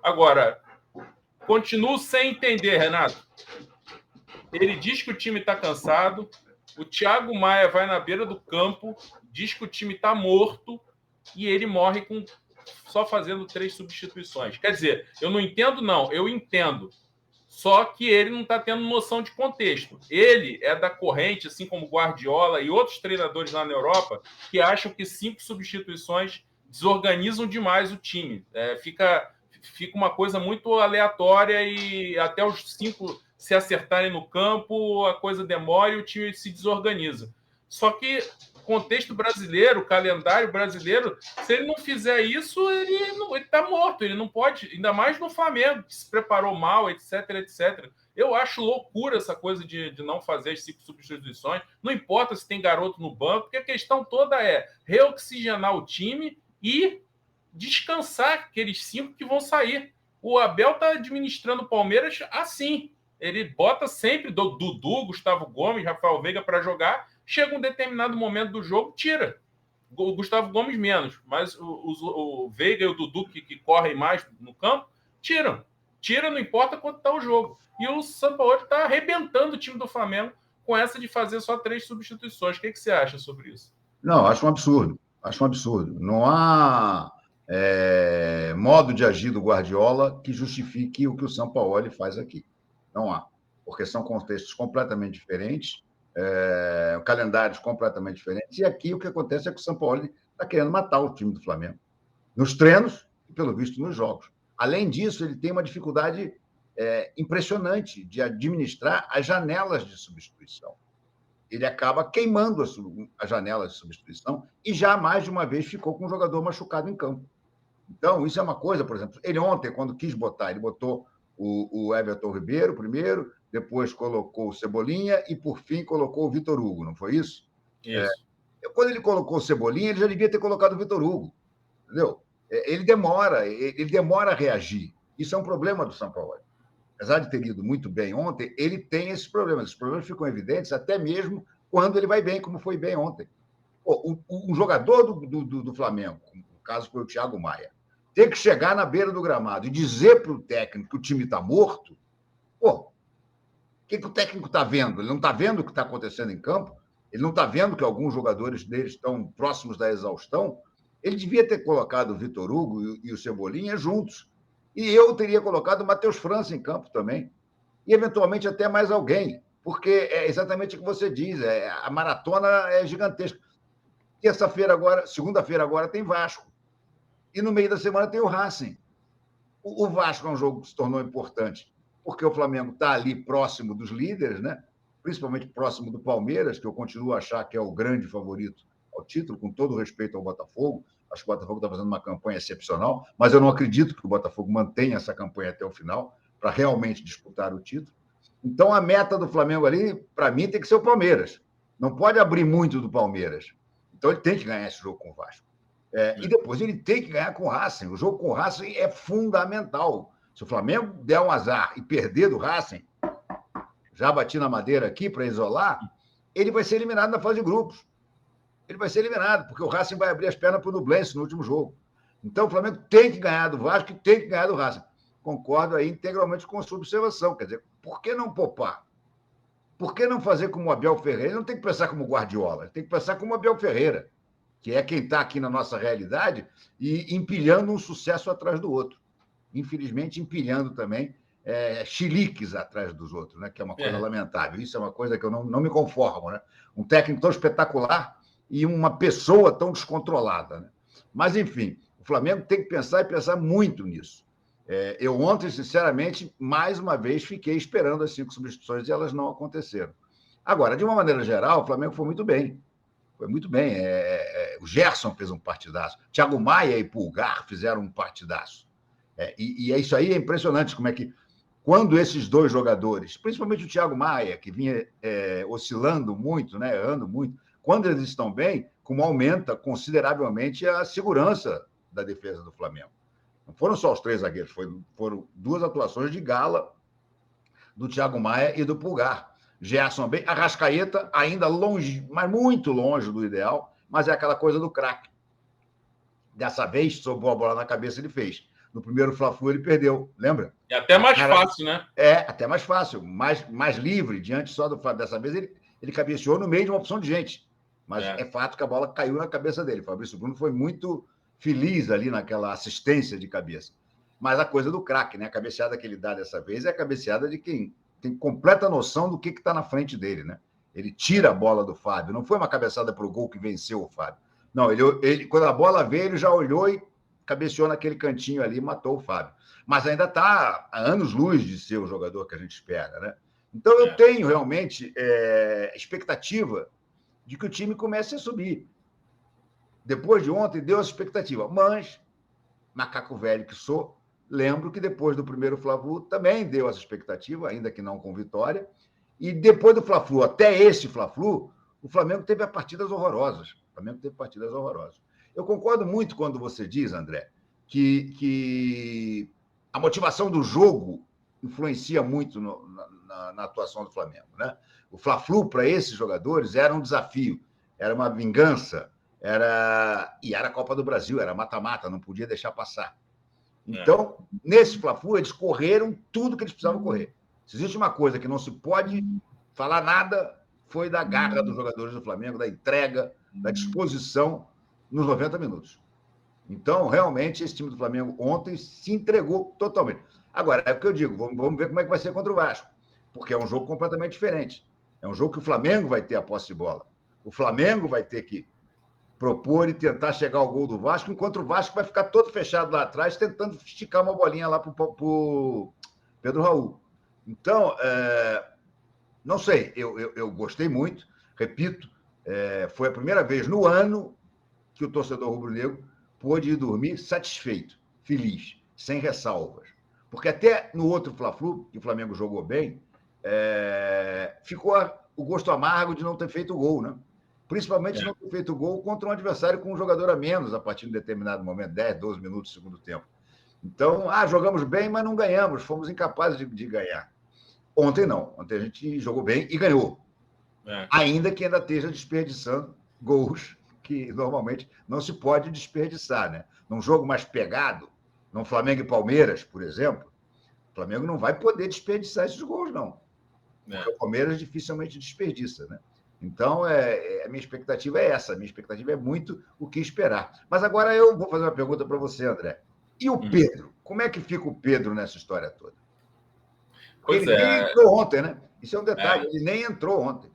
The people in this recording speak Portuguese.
Agora, continuo sem entender, Renato. Ele diz que o time está cansado, o Thiago Maia vai na beira do campo, diz que o time está morto e ele morre só fazendo 3 substituições. Quer dizer, eu não entendo, não. Eu entendo. Só que ele não está tendo noção de contexto. Ele é da corrente, assim como Guardiola e outros treinadores lá na Europa, que acham que 5 substituições desorganizam demais o time. Fica uma coisa muito aleatória e até os 5 se acertarem no campo, a coisa demora e o time se desorganiza. Só que contexto brasileiro, calendário brasileiro, se ele não fizer isso, ele está morto, ele não pode, ainda mais no Flamengo, que se preparou mal, etc, etc. Eu acho loucura essa coisa de não fazer as 5 substituições, não importa se tem garoto no banco, porque a questão toda é reoxigenar o time e descansar aqueles 5 que vão sair. O Abel está administrando o Palmeiras assim, ele bota sempre Dudu, Gustavo Gomes, Rafael Veiga para jogar, chega um determinado momento do jogo, tira. O Gustavo Gomes menos, mas o Veiga e o Dudu, que correm mais no campo, tiram. Tira, não importa quanto está o jogo. E o Sampaoli está arrebentando o time do Flamengo com essa de fazer só 3 substituições. O que você acha sobre isso? Não, acho um absurdo. Acho um absurdo. Não há modo de agir do Guardiola que justifique o que o Sampaoli faz aqui. Não há. Porque são contextos completamente diferentes, calendários completamente diferentes. E aqui o que acontece é que o Sampaoli está querendo matar o time do Flamengo. Nos treinos e, pelo visto, nos jogos. Além disso, ele tem uma dificuldade impressionante de administrar as janelas de substituição. Ele acaba queimando a janela de substituição e já mais de uma vez ficou com um jogador machucado em campo. Então, isso é uma coisa, por exemplo, ele ontem, quando quis botar, ele botou o Everton Ribeiro primeiro, depois colocou o Cebolinha e, por fim, colocou o Vitor Hugo, não foi isso? Isso. Quando ele colocou o Cebolinha, ele já devia ter colocado o Vitor Hugo, entendeu? Ele demora a reagir. Isso é um problema do Sampaoli. Apesar de ter ido muito bem ontem, ele tem esses problemas. Esses problemas ficam evidentes até mesmo quando ele vai bem, como foi bem ontem. Um jogador do Flamengo, no caso foi o Thiago Maia, ter que chegar na beira do gramado e dizer para o técnico que o time está morto, o que o técnico está vendo? Ele não está vendo o que está acontecendo em campo? Ele não está vendo que alguns jogadores deles estão próximos da exaustão? Ele devia ter colocado o Vitor Hugo e o Cebolinha juntos. E eu teria colocado o Matheus França em campo também. E, eventualmente, até mais alguém. Porque é exatamente o que você diz. A maratona é gigantesca. Terça-feira agora, segunda-feira agora, tem Vasco. E no meio da semana tem o Racing. O Vasco é um jogo que se tornou importante, porque o Flamengo está ali próximo dos líderes, né? Principalmente próximo do Palmeiras, que eu continuo a achar que é o grande favorito ao título, com todo respeito ao Botafogo. Acho que o Botafogo está fazendo uma campanha excepcional, mas eu não acredito que o Botafogo mantenha essa campanha até o final para realmente disputar o título. Então, a meta do Flamengo ali, para mim, tem que ser o Palmeiras. Não pode abrir muito do Palmeiras. Então, ele tem que ganhar esse jogo com o Vasco. E depois ele tem que ganhar com o Racing. O jogo com o Racing é fundamental. Se o Flamengo der um azar e perder do Racing, já bati na madeira aqui para isolar, ele vai ser eliminado na fase de grupos. Ele vai ser eliminado, porque o Racing vai abrir as pernas para o Nublense no último jogo. Então, o Flamengo tem que ganhar do Vasco e tem que ganhar do Racing. Concordo aí integralmente com a sua observação. Quer dizer, por que não poupar? Por que não fazer como o Abel Ferreira? Ele não tem que pensar como o Guardiola, ele tem que pensar como o Abel Ferreira, que é quem está aqui na nossa realidade e empilhando um sucesso atrás do outro. Infelizmente, empilhando também chiliques atrás dos outros, né? Que é uma coisa lamentável. Isso é uma coisa que eu não me conformo. Né? Um técnico tão espetacular e uma pessoa tão descontrolada. Né? Mas, enfim, o Flamengo tem que pensar e pensar muito nisso. Eu ontem, sinceramente, mais uma vez, fiquei esperando as 5 substituições e elas não aconteceram. Agora, de uma maneira geral, o Flamengo foi muito bem. Foi muito bem. O Gerson fez um partidaço. Thiago Maia e Pulgar fizeram um partidaço. E isso aí é impressionante como é que, quando esses dois jogadores, principalmente o Thiago Maia, que vinha oscilando muito, né, errando muito, quando eles estão bem, como aumenta consideravelmente a segurança da defesa do Flamengo. Não foram só os 3 zagueiros, foram 2 atuações de gala do Thiago Maia e do Pulgar. Gerson bem, Arrascaeta ainda longe, mas muito longe do ideal, mas é aquela coisa do craque. Dessa vez, sobrou a bola na cabeça, ele fez. No primeiro Fla-Flu ele perdeu, lembra? É até mais fácil, né? Até mais fácil, mais livre, diante só do Fábio. Dessa vez ele cabeceou no meio de uma opção de gente. Mas é fato que a bola caiu na cabeça dele. O Fabrício Bruno foi muito feliz ali naquela assistência de cabeça. Mas a coisa do craque, né? A cabeceada que ele dá dessa vez é a cabeceada de quem tem completa noção do que está na frente dele, né? Ele tira a bola do Fábio. Não foi uma cabeçada para o gol que venceu o Fábio. Não, ele quando a bola veio, ele já olhou e cabeceou naquele cantinho ali e matou o Fábio. Mas ainda está a anos-luz de ser o jogador que a gente espera, né? Então eu tenho realmente expectativa de que o time comece a subir. Depois de ontem, deu essa expectativa. Mas, macaco velho que sou, lembro que depois do primeiro Fla-Flu também deu essa expectativa, ainda que não com vitória. E depois do Fla-Flu, até esse Fla-Flu, o Flamengo teve partidas horrorosas. O Flamengo teve partidas horrorosas. Eu concordo muito quando você diz, André, que a motivação do jogo influencia muito na atuação do Flamengo, né? O Fla-Flu, para esses jogadores, era um desafio, era uma vingança, era a Copa do Brasil, era mata-mata, não podia deixar passar. Então, nesse Fla-Flu, eles correram tudo que eles precisavam correr. Se existe uma coisa que não se pode falar nada, foi da garra dos jogadores do Flamengo, da entrega, da disposição nos 90 minutos. Então, realmente, esse time do Flamengo ontem se entregou totalmente. Agora, é o que eu digo, vamos ver como é que vai ser contra o Vasco, porque é um jogo completamente diferente. É um jogo que o Flamengo vai ter a posse de bola. O Flamengo vai ter que propor e tentar chegar ao gol do Vasco, enquanto o Vasco vai ficar todo fechado lá atrás, tentando esticar uma bolinha lá para o Pedro Raul. Então, não sei, eu gostei muito, repito, foi a primeira vez no ano que o torcedor rubro-negro pôde ir dormir satisfeito, feliz, sem ressalvas. Porque até no outro Fla-Flu, que o Flamengo jogou bem, ficou o gosto amargo de não ter feito o gol, né? Principalmente não ter feito o gol contra um adversário com um jogador a menos a partir de um determinado momento, 10, 12 minutos do segundo tempo. Então, jogamos bem, mas não ganhamos, fomos incapazes de ganhar. Ontem não, ontem a gente jogou bem e ganhou. Ainda que ainda esteja desperdiçando gols que normalmente não se pode desperdiçar, né? Num jogo mais pegado, num Flamengo e Palmeiras, por exemplo, o Flamengo não vai poder desperdiçar esses gols, não. Porque o Palmeiras dificilmente desperdiça, né? Então, a minha expectativa é essa. A minha expectativa é muito o que esperar. Mas agora eu vou fazer uma pergunta para você, André. E o Pedro? Como é que fica o Pedro nessa história toda? Porque ele nem entrou ontem, né? Isso é um detalhe. Ele nem entrou ontem.